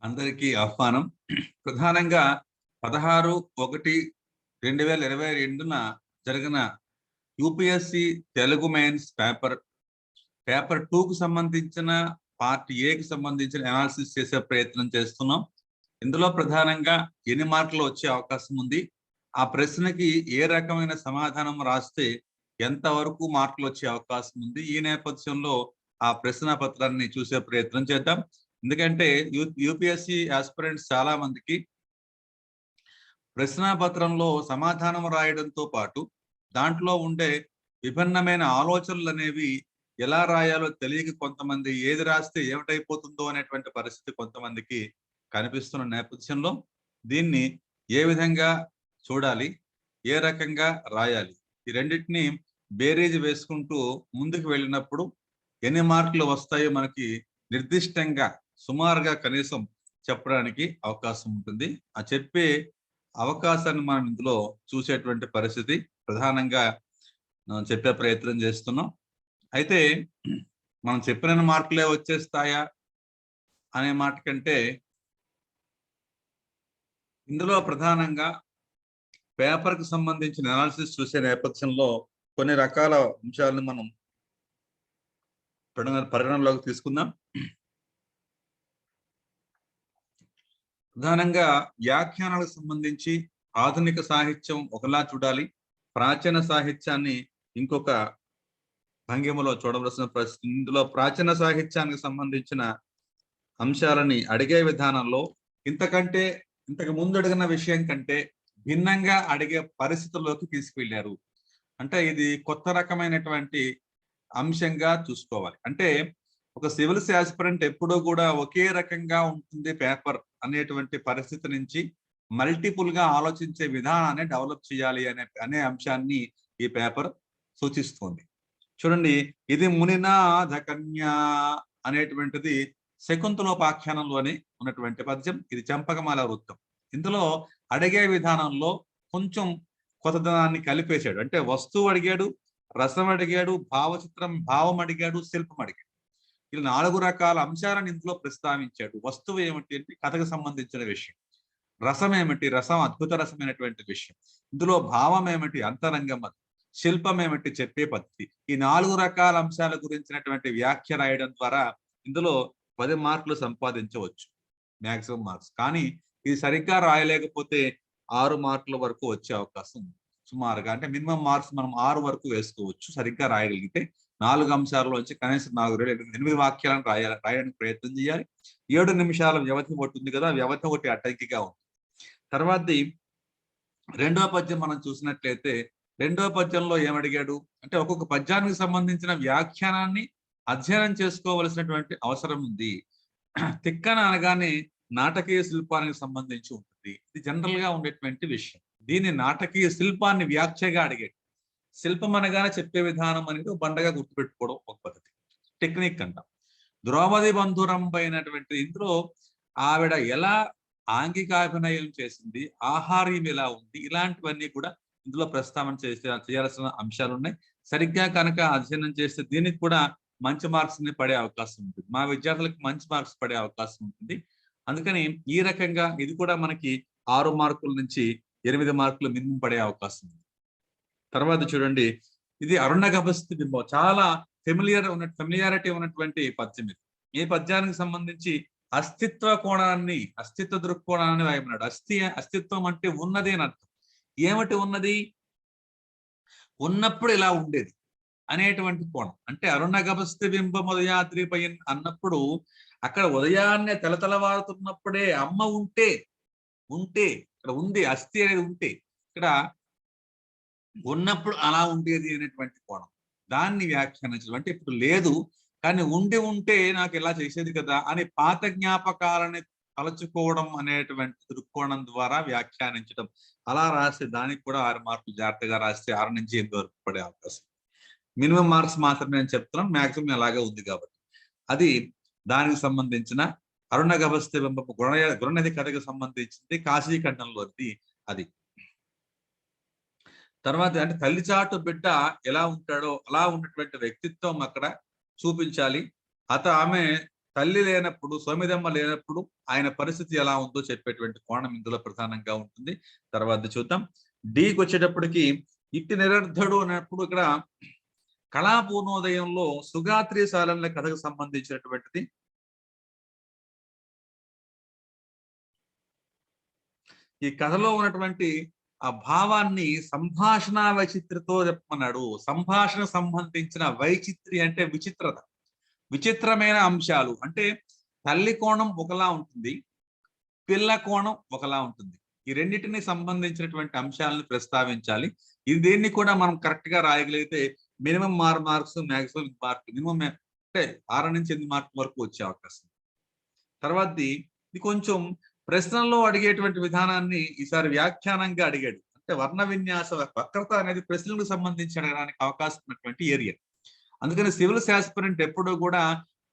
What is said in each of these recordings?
అందరికీ ఆహ్వానం. ప్రధానంగా 16/1/2022 జరిగిన యూపీఎస్సి తెలుగు మెయిన్స్ పేపర్ 2కు సంబంధించిన పార్ట్ ఏకి సంబంధించిన అనాలిసిస్ చేసే ప్రయత్నం చేస్తున్నాం. ఇందులో ప్రధానంగా ఎన్ని మార్కులు వచ్చే అవకాశం ఉంది, ఆ ప్రశ్నకి ఏ రకమైన సమాధానం రాస్తే ఎంతవరకు మార్కులు వచ్చే అవకాశం ఉంది, ఈ నేపథ్యంలో ఆ ప్రశ్న పత్రాన్ని చూసే ప్రయత్నం చేద్దాం. ఎందుకంటే యూపీఎస్సి ఆస్పిరెంట్స్ చాలా మందికి ప్రశ్నాపత్రంలో సమాధానం రాయడంతో పాటు దాంట్లో ఉండే విభిన్నమైన ఆలోచనలు అనేవి ఎలా రాయాలో తెలియక కొంతమంది ఏది రాస్తే ఏమిటైపోతుందో అనేటువంటి పరిస్థితి కొంతమందికి కనిపిస్తున్న నేపథ్యంలో దీన్ని ఏ విధంగా చూడాలి, ఏ రకంగా రాయాలి, ఈ రెండింటిని బేరీజ్ వేసుకుంటూ ముందుకు వెళ్ళినప్పుడు ఎన్ని మార్కులు వస్తాయో మనకి నిర్దిష్టంగా సుమారుగా కనీసం చెప్పడానికి అవకాశం ఉంటుంది. ఆ చెప్పే అవకాశాన్ని మనం ఇందులో చూసేటువంటి పరిస్థితి ప్రధానంగా చెప్పే ప్రయత్నం చేస్తున్నాం. అయితే మనం చెప్పిన మార్కులే వచ్చేస్తాయా అనే మాట కంటే ఇందులో ప్రధానంగా పేపర్కి సంబంధించిన అనాలిసిస్ చూసే నేపథ్యంలో కొన్ని రకాల అంశాలను మనం పరిగణనలోకి తీసుకుందాం. ప్రధానంగా వ్యాఖ్యానాలకు సంబంధించి ఆధునిక సాహిత్యం ఒకలా చూడాలి, ప్రాచీన సాహిత్యాన్ని ఇంకొక భంగిమలో చూడవలసిన పరిస్థితి. ఇందులో ప్రాచీన సాహిత్యానికి సంబంధించిన అంశాలని అడిగే విధానంలో ఇంతకు ముందు అడిగిన విషయం కంటే భిన్నంగా అడిగే పరిస్థితుల్లోకి తీసుకువెళ్ళారు. అంటే ఇది కొత్త రకమైనటువంటి అంశంగా చూసుకోవాలి. అంటే ఒక సివిల్స్ ఆస్పిరెంట్ ఎప్పుడూ కూడా ఒకే రకంగా ఉంటుంది పేపర్ అనేటువంటి పరిస్థితి నుంచి మల్టిపుల్ గా ఆలోచించే విధానాన్ని డెవలప్ చేయాలి అనే అంశాన్ని ఈ పేపర్ సూచిస్తుంది. చూడండి, ఇది మునినాథ కన్య అనేటువంటిది శకుంతలోపాఖ్యానంలోనే ఉన్నటువంటి పద్యం. ఇది చంపకమాల వృత్తం. ఇందులో అడిగే విధానంలో కొంచెం కొత్తదనాన్ని కలిపేశాడు. అంటే వస్తువు అడిగాడు, రసం అడిగాడు, భావం అడిగాడు, శిల్పం అడిగాడు. ఇలా 4 రకాల అంశాలను ఇందులో ప్రస్తావించాడు. వస్తువు ఏమిటి అంటే కథకు సంబంధించిన విషయం, రసం ఏమిటి, రసం అద్భుత రసమైనటువంటి విషయం, ఇందులో భావం ఏమిటి, అంతరంగం, శిల్పం ఏమిటి, చెప్పే పద్ధతి. ఈ 4 రకాల అంశాల గురించినటువంటి వ్యాఖ్య రాయడం ద్వారా ఇందులో 10 మార్కులు సంపాదించవచ్చు, మ్యాక్సిమం మార్క్స్. కానీ ఇది సరిగ్గా రాయలేకపోతే 6 మార్కుల వరకు వచ్చే అవకాశం ఉంది సుమారుగా. అంటే మినిమం మార్క్స్ మనం 6 వరకు వేసుకోవచ్చు సరిగ్గా రాయగలిగితే. 4 అంశాల్లో వచ్చి కనీసం 8 వాక్యాలను రాయడానికి ప్రయత్నం చేయాలి. 7 నిమిషాల వ్యవధి ఒకటి ఉంది కదా, వ్యవధి ఒకటి అడ్డంకిగా ఉంది. తర్వాతది రెండవ పద్యం మనం చూసినట్లయితే రెండవ పద్యంలో ఏమడిగాడు అంటే ఒక్కొక్క పద్యానికి సంబంధించిన వ్యాఖ్యానాన్ని అధ్యయనం చేసుకోవలసినటువంటి అవసరం ఉంది. తిక్కన అనగానే నాటకీయ శిల్పానికి సంబంధించి ఉంటుంది. ఇది జనరల్ గా ఉండేటువంటి విషయం. దీన్ని నాటకీయ శిల్పాన్ని వ్యాఖ్యగా అడిగాడు. శిల్పం అనగానే చెప్పే విధానం అనేది బండగా గుర్తుపెట్టుకోవడం ఒక పద్ధతి, టెక్నిక్ అంటాం. ద్రౌపది బంధురంబ అయినటువంటి ఇందులో ఆవిడ ఎలా ఆంగికాభినయం చేసింది, ఆహార్యం ఎలా ఉంది, ఇలాంటివన్నీ కూడా ఇందులో ప్రస్తావన చేయాల్సిన అంశాలు ఉన్నాయి. సరిగ్గా కనుక అధ్యయనం చేస్తే దీనికి కూడా మంచి మార్క్స్ పడే అవకాశం ఉంటుంది. మా విద్యార్థులకు మంచి మార్క్స్ పడే అవకాశం ఉంటుంది. అందుకని ఈ రకంగా ఇది కూడా మనకి 6 మార్కుల నుంచి 8 మార్కులు మినిమం పడే అవకాశం ఉంది. తర్వాత చూడండి, ఇది అరుణగభస్తి బింబం. చాలా ఫెమిలియారిటీ ఉన్నటువంటి పద్యం ఇది. ఈ పద్యానికి సంబంధించి అస్తిత్వ దృక్కోణాన్ని రాయమన్నాడు. అస్తిత్వం అంటే ఉన్నది అని అర్థం. ఏమిటి ఉన్నది? ఉన్నప్పుడు ఇలా ఉండేది అనేటువంటి కోణం. అంటే అరుణగభస్తి బింబం ఉదయాద్రిపై అన్నప్పుడు అక్కడ ఉదయాన్నే తెలతెలవారుతున్నప్పుడే అమ్మ ఉంటే ఇక్కడ ఉంది, అస్థి అనేది ఉంటే ఇక్కడ ఉన్నప్పుడు అలా ఉండేది అనేటువంటి కోణం. దాన్ని వ్యాఖ్యానించడం అంటే ఇప్పుడు లేదు కానీ ఉంటే నాకు ఇలా చేసేది కదా అని పాత జ్ఞాపకాలని తలచుకోవడం అనేటువంటి దృక్కోణం ద్వారా వ్యాఖ్యానించడం. అలా రాస్తే దానికి కూడా 6 మార్కులు జాగ్రత్తగా రాస్తే 6 నుంచి 8 వరకు పడే అవకాశం. మినిమం మార్క్స్ మాత్రమే నేను చెప్తున్నాను, మ్యాక్సిమం అలాగే ఉంది కాబట్టి. అది దానికి సంబంధించిన అరుణగభస్తి బింబపు గుణనిధి కథకు సంబంధించింది, కాశీఖండంలోది అది. తర్వాత అంటే తల్లిచాటు బిడ్డ ఎలా ఉంటాడో అలా ఉన్నటువంటి వ్యక్తిత్వం అక్కడ చూపించాలి. ఆమె తల్లి లేనప్పుడు, సోమిదమ్మ లేనప్పుడు ఆయన పరిస్థితి ఎలా ఉందో చెప్పేటువంటి కోణం ఇందులో ప్రధానంగా ఉంటుంది. తర్వాత చూద్దాం. డీకి వచ్చేటప్పటికి ఇట్టి నిరర్ధుడు అన్నప్పుడు ఇక్కడ కళాపూర్ణోదయంలో సుగాత్రి సాలన్ల కథకు సంబంధించినటువంటిది. ఈ కథలో ఉన్నటువంటి ఆ భావాన్ని సంభాషణ వైచిత్రితో చెప్పమన్నాడు. సంభాషణ సంబంధించిన వైచిత్రి అంటే విచిత్రత, విచిత్రమైన అంశాలు. అంటే తల్లి కోణం ఒకలా ఉంటుంది, పిల్ల కోణం ఒకలా ఉంటుంది. ఈ రెండింటిని సంబంధించినటువంటి అంశాలను ప్రస్తావించాలి. ఇది దేన్ని కూడా మనం కరెక్ట్ గా రాయగలిగితే minimum marks, maximum mark, minimum అంటే 6 నుంచి 8 మార్కుల వరకు వచ్చే అవకాశం. తర్వాతది ఇది కొంచెం ప్రశ్నల్లో అడిగేటువంటి విధానాన్ని ఈసారి వ్యాఖ్యానంగా అడిగాడు. అంటే వర్ణ విన్యాస వక్రత అనేది ప్రశ్నలకు సంబంధించి అడగడానికి అవకాశం ఉన్నటువంటి ఏరియా. అందుకని సివిల్ ఆస్పిరెంట్ ఎప్పుడూ కూడా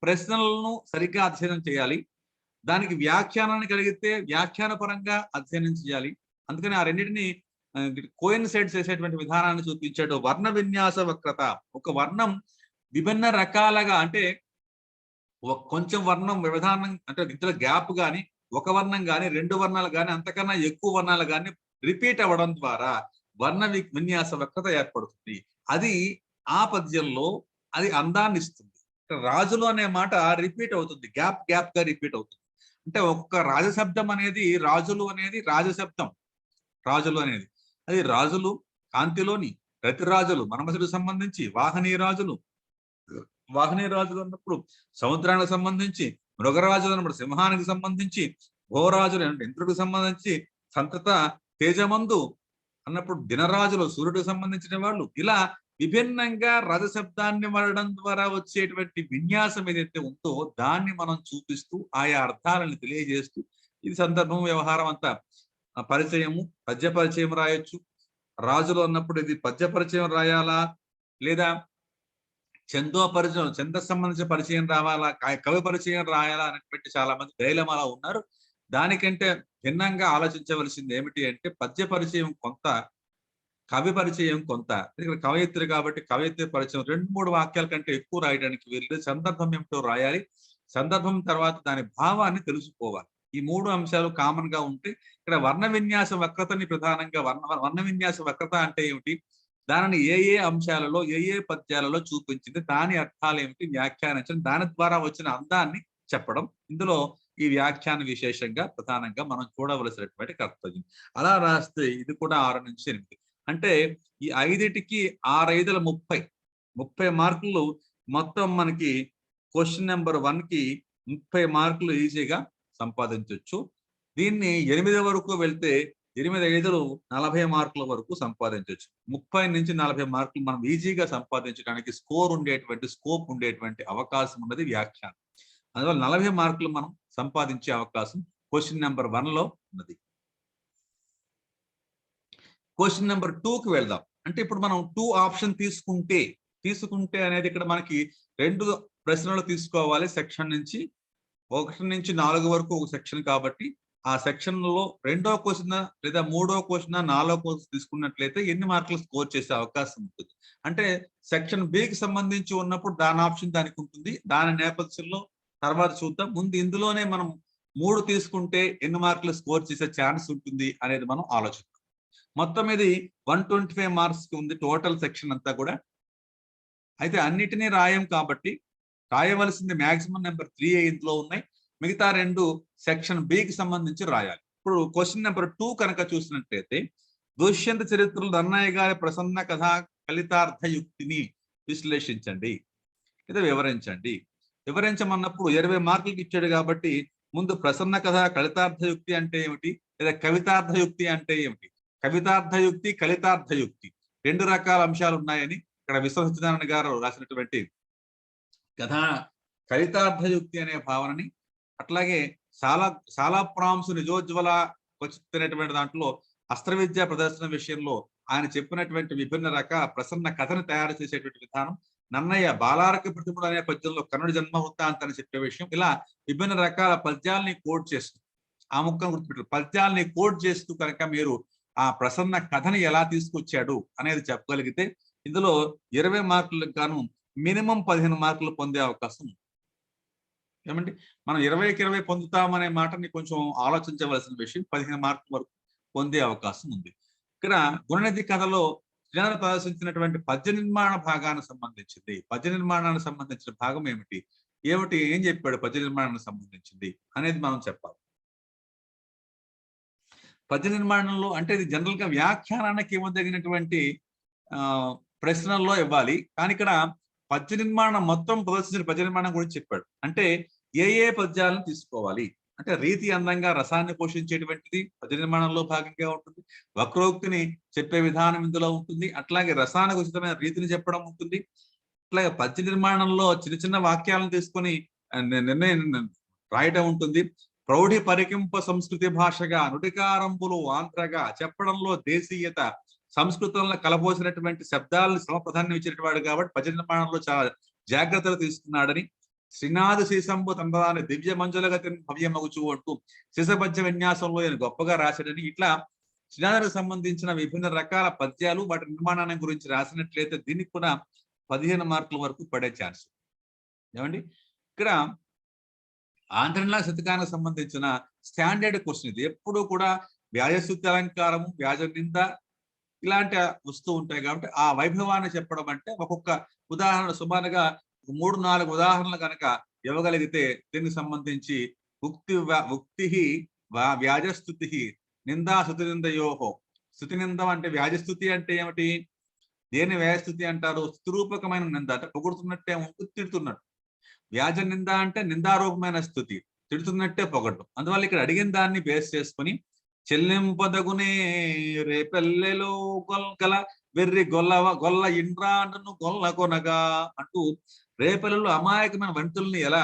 ప్రశ్నలను సరిగ్గా అధ్యయనం చేయాలి. దానికి వ్యాఖ్యానాన్ని కలిగితే వ్యాఖ్యాన పరంగా అధ్యయనం చేయాలి. అందుకని ఆ రెండింటిని కోయిన్సైడ్ చేసేటువంటి విధానాన్ని చూపించాడు. వర్ణ విన్యాస వక్రత, ఒక వర్ణం విభిన్న రకాలుగా, అంటే కొంచెం వర్ణం విధానం అంటే ఇందులో గ్యాప్ కానీ, ఒక వర్ణం కానీ, 2 వర్ణాలు కానీ, అంతకన్నా ఎక్కువ వర్ణాలు కానీ రిపీట్ అవ్వడం ద్వారా వర్ణ విన్యాస వక్రత ఏర్పడుతుంది. అది ఆ పద్యంలో అది అందాన్ని ఇస్తుంది. రాజులు అనే మాట రిపీట్ అవుతుంది, గ్యాప్ గా రిపీట్ అవుతుంది. అంటే ఒక్క రాజశబ్దం అనేది, రాజులు అనేది రాజశబ్దం, రాజులు అనేది అది రాజులు కాంతిలోని రతిరాజులు మనమసుడికి సంబంధించి, వాహనీ రాజులు అన్నప్పుడు సముద్రానికి సంబంధించి, మృగరాజులు అన్నప్పుడు సింహానికి సంబంధించి, భోరాజులు అంటే ఇంద్రుడికి సంబంధించి, సంతత తేజమందు అన్నప్పుడు దినరాజులు సూర్యుడికి సంబంధించిన వాళ్ళు. ఇలా విభిన్నంగా రజశబ్దాన్ని వాడడం ద్వారా వచ్చేటువంటి విన్యాసం ఏదైతే ఉందో దాన్ని మనం చూపిస్తూ ఆయా అర్థాలను తెలియజేస్తూ, ఇది సందర్భం వ్యవహారం అంతా పరిచయము, పద్య పరిచయం రాయొచ్చు. రాజులు అన్నప్పుడు ఇది పద్య పరిచయం రాయాలా, లేదా ఛందస్సు సంబంధించిన పరిచయం రావాలా, కవి పరిచయం రాయాలా అనేటువంటి చాలా మంది డైలమాలో ఉన్నారు. దానికంటే భిన్నంగా ఆలోచించవలసింది ఏమిటి అంటే పద్య పరిచయం కొంత, కవి పరిచయం కొంత. ఇక్కడ కవయిత్రి కాబట్టి కవయిత్రి పరిచయం 2-3 వాక్యాల కంటే ఎక్కువ రాయడానికి వీళ్ళు. సందర్భం ఏమిటో రాయాలి, సందర్భం తర్వాత దాని భావాన్ని తెలుసుకోవాలి. ఈ 3 అంశాలు కామన్ గా ఉంటే ఇక్కడ వర్ణ విన్యాస వక్రతని ప్రధానంగా, వర్ణ విన్యాస వక్రత అంటే ఏమిటి, దానిని ఏ అంశాలలో ఏ పద్యాలలో చూపించింది, దాని అర్థాలు ఏమిటి వ్యాఖ్యానించడం, దాని ద్వారా వచ్చిన అందాన్ని చెప్పడం ఇందులో ఈ వ్యాఖ్యాన విశేషంగా ప్రధానంగా మనం చూడవలసినటువంటి కర్తవ్యం. అలా రాస్తే ఇది కూడా 6 నుంచి 8. అంటే ఈ 5టికి 6×5 30 మార్కులు మొత్తం మనకి క్వశ్చన్ నెంబర్ 1కి 30 మార్కులు ఈజీగా సంపాదించవచ్చు. దీన్ని 8 వరకు వెళ్తే 8×5 40 మార్కుల వరకు సంపాదించవచ్చు. 30 నుంచి 40 మార్కులు మనం ఈజీగా సంపాదించడానికి స్కోప్ ఉండేటువంటి అవకాశం ఉన్నది వ్యాఖ్యానం. అందువల్ల 40 మార్కులు మనం సంపాదించే అవకాశం క్వశ్చన్ నెంబర్ 1లో ఉన్నది. క్వశ్చన్ నెంబర్ 2కి వెళ్దాం. అంటే ఇప్పుడు మనం 2 ఆప్షన్ తీసుకుంటే అనేది ఇక్కడ మనకి 2 ప్రశ్నలు తీసుకోవాలి. సెక్షన్ నుంచి 1 నుంచి 4 వరకు ఒక సెక్షన్ కాబట్టి ఆ సెక్షన్ లో 2వ క్వశ్చన్ లేదా 3వ క్వశ్చన్ 4వ క్వశ్చన్ తీసుకున్నట్లయితే ఎన్ని మార్కులు స్కోర్ చేసే అవకాశం ఉంటుంది. అంటే సెక్షన్ బికి సంబంధించి ఉన్నప్పుడు దాని ఆప్షన్ దానికి ఉంటుంది. దాని నేపథ్యంలో తర్వాత చూద్దాం. ముందు ఇందులోనే మనం 3 తీసుకుంటే ఎన్ని మార్కులు స్కోర్ చేసే ఛాన్స్ ఉంటుంది అనేది మనం ఆలోచిద్దాం. మొత్తం ఇది 125 మార్క్స్ కి ఉంది టోటల్ సెక్షన్ అంతా కూడా. అయితే అన్నిటినీ రాయం కాబట్టి రాయవలసింది మాక్సిమం నెంబర్ 3 ఇందులో ఉన్నాయి, మిగతా 2 సెక్షన్ బికి సంబంధించి రాయాలి. ఇప్పుడు క్వశ్చన్ నెంబర్ 2 కనుక చూసినట్లయితే, దుష్యంత చరిత్రలో నన్నయ్య గారి ప్రసన్న కథ ఫలితార్థ యుక్తిని విశ్లేషించండి లేదా వివరించండి. వివరించమన్నప్పుడు 20 మార్కులకి ఇచ్చాడు కాబట్టి ముందు ప్రసన్న కథ కలితార్థయుక్తి అంటే ఏమిటి, లేదా కవితార్థయుక్తి అంటే ఏమిటి, కవితార్థయుక్తి కలితార్థయుక్తి 2 రకాల అంశాలు ఉన్నాయని ఇక్కడ విశ్వ సత్యనారాయణ గారు రాసినటువంటి కథ కలితార్థయుక్తి అనే భావనని, అట్లాగే సాలాప్రాంశు నిజోజ్వల వచ్చినటువంటి దాంట్లో అస్త్ర విద్యా ప్రదర్శన విషయంలో ఆయన చెప్పినటువంటి విభిన్న రకాల ప్రసన్న కథను తయారు చేసేటువంటి విధానం, నన్నయ్య బాలారక ప్రతిముడు అనే పద్యంలో కర్ణుడి జన్మ వృత్తాంతాన్ని చెప్పే విషయం, ఇలా విభిన్న రకాల పద్యాలని కోడ్ చేస్తూ, ఆ ముక్కను గుర్తుపెట్టారు, పద్యాలని కోడ్ చేస్తూ కనుక మీరు ఆ ప్రసన్న కథని ఎలా తీసుకొచ్చాడు అనేది చెప్పగలిగితే ఇందులో 20 మార్కులకు గాను మినిమం 15 మార్కులు పొందే అవకాశం ఉంది. ఏమండి మనం 20కి 20 పొందుతామనే మాటని కొంచెం ఆలోచించవలసిన విషయం. 15 మార్కుల వరకు పొందే అవకాశం ఉంది. ఇక్కడ గుణనిధి కథలో శ్రీనాథ్ ప్రదర్శించినటువంటి పద్య నిర్మాణ భాగానికి సంబంధించింది. పద్య నిర్మాణానికి సంబంధించిన భాగం ఏమిటి? ఏం చెప్పాడు పద్య నిర్మాణానికి సంబంధించింది అనేది మనం చెప్పాలి. పద్య నిర్మాణంలో అంటే ఇది జనరల్ గా వ్యాఖ్యానానికి ఇవ్వదగినటువంటి ప్రశ్నల్లో ఇవ్వాలి. కానీ ఇక్కడ పద్య నిర్మాణం మొత్తం ప్రదర్శించిన పద్య నిర్మాణం గురించి చెప్పాడు. అంటే ఏ పద్యాలను తీసుకోవాలి అంటే రీతి అందంగా రసాన్ని పోషించేటువంటిది పద్య నిర్మాణంలో భాగంగా ఉంటుంది. వక్రోక్తిని చెప్పే విధానం ఇందులో ఉంటుంది. అట్లాగే రసానికి ఉచితమైన రీతిని చెప్పడం ఉంటుంది. అట్లాగే పద్య నిర్మాణంలో చిన్న చిన్న వాక్యాలను తీసుకొని నిర్ణయం రాయటం ఉంటుంది. ప్రౌఢి పరికింప సంస్కృతి భాషగా నుడికారంబులు ఆంధ్రగా చెప్పడంలో దేశీయత సంస్కృతంలో కలబోసినటువంటి శబ్దాలను సమప్రధాన్యం ఇచ్చినటువంటి వాడు కాబట్టి పద్య నిర్మాణంలో చాలా జాగ్రత్తలు తీసుకున్నాడని, శ్రీనాథ్ శ్రీశంభు తండ్రాన్ని దివ్య మంజులగతిని భవ్యమగుచు అంటూ శిశపద్య విన్యాసంలో ఆయన గొప్పగా రాశాడని, ఇట్లా శ్రీనాథులకు సంబంధించిన విభిన్న రకాల పద్యాలు వాటి నిర్మాణాన్ని గురించి రాసినట్లయితే దీనికి కూడా 15 మార్కుల వరకు పడే ఛాన్స్. ఏమండి ఇక్కడ ఆంధ్రలా శతకానికి సంబంధించిన స్టాండర్డ్ క్వశ్చన్ ఇది. ఎప్పుడు కూడా వ్యాజశుద్ధి అలంకారము, వ్యాజ నింద ఇలాంటి వస్తూ ఉంటాయి. కాబట్టి ఆ వైభవాన్ని చెప్పడం అంటే ఒక్కొక్క ఉదాహరణ సుమారుగా 3-4 ఉదాహరణలు కనుక ఇవ్వగలిగితే దీనికి సంబంధించి ఉక్తి వ్యాజస్థుతి నిందా శృతి నిందయోహో. శృతి నిందం అంటే వ్యాజస్థుతి అంటే ఏమిటి? దేని వ్యాజస్థుతి అంటారు? స్థుతిరూపకమైన నింద అంటే పొగుడుతున్నట్టే ఉంటుంది, తిడుతున్నట్టు. వ్యాజ నింద అంటే నిందారూపమైన స్థుతి, తిడుతున్నట్టే పొగడ్డం. అందువల్ల ఇక్కడ అడిగిన దాన్ని బేస్ చేసుకుని చెల్లింపదగునే రేపెల్లెలో గల వెర్రి గొల్ల ఇండ్రాండను గొల్ల కొనగా అంటూ రేపల్లెలో అమాయకమైన వనితుల్ని ఎలా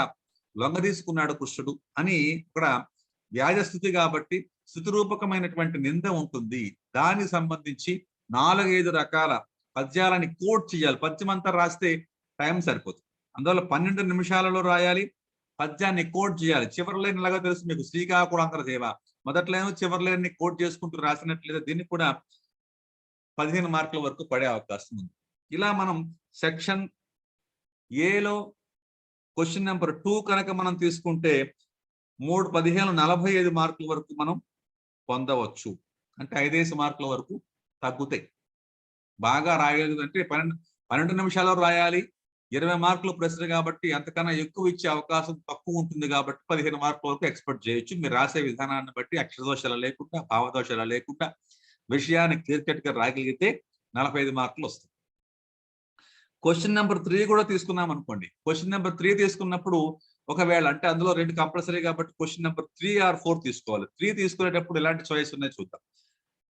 లొంగ తీసుకున్నాడు కృష్ణుడు అని ఇక్కడ వ్యాజస్థుతి కాబట్టి స్థుతి రూపకమైనటువంటి నింద ఉంటుంది. దానికి సంబంధించి 4-5 రకాల పద్యాలని కోట్ చేయాలి. పద్యం అంతా రాస్తే టైం సరిపోతుంది. అందువల్ల 12 నిమిషాలలో రాయాలి. పద్యాన్ని కోట్ చేయాలి. చివరి లైన్ ఎలాగో తెలుసు మీకు, శ్రీకాకుళాంతర సేవ మొదట్లైన చివరి లైన్ కోట్ చేసుకుంటూ రాసినట్లయితే దీనికి కూడా 15 మార్కుల వరకు పడే అవకాశం ఉంది. ఇలా మనం సెక్షన్ ఏలో క్వశ్చన్ నెంబర్ 2 కనుక మనం తీసుకుంటే 3-15-45 మార్కుల వరకు మనం పొందవచ్చు. అంటే 5 మార్కుల వరకు తగ్గుతాయి. బాగా రాయలేదు అంటే 12 నిమిషాల్లో రాయాలి. 20 మార్కుల ప్రశ్న కాబట్టి అంతకన్నా ఎక్కువ ఇచ్చే అవకాశం తక్కువ ఉంటుంది కాబట్టి 15 మార్కుల వరకు ఎక్స్పెక్ట్ చేయొచ్చు. మీరు రాసే విధానాన్ని బట్టి అక్షరదోషాలు లేకుండా, భావదోషాలు లేకుండా విషయాన్ని క్లియర్ కట్ గా రాగలిగితే 45 మార్కులు వస్తాయి. క్వశ్చన్ నెంబర్ 3 కూడా తీసుకున్నాం అనుకోండి. క్వశ్చన్ నెంబర్ 3 తీసుకున్నప్పుడు ఒకవేళ అంటే అందులో 2 కంపల్సరీ కాబట్టి క్వశ్చన్ నెంబర్ 3 or 4 తీసుకోవాలి. 3 తీసుకునేటప్పుడు ఎలాంటి చాయిస్ ఉన్నాయో చూద్దాం.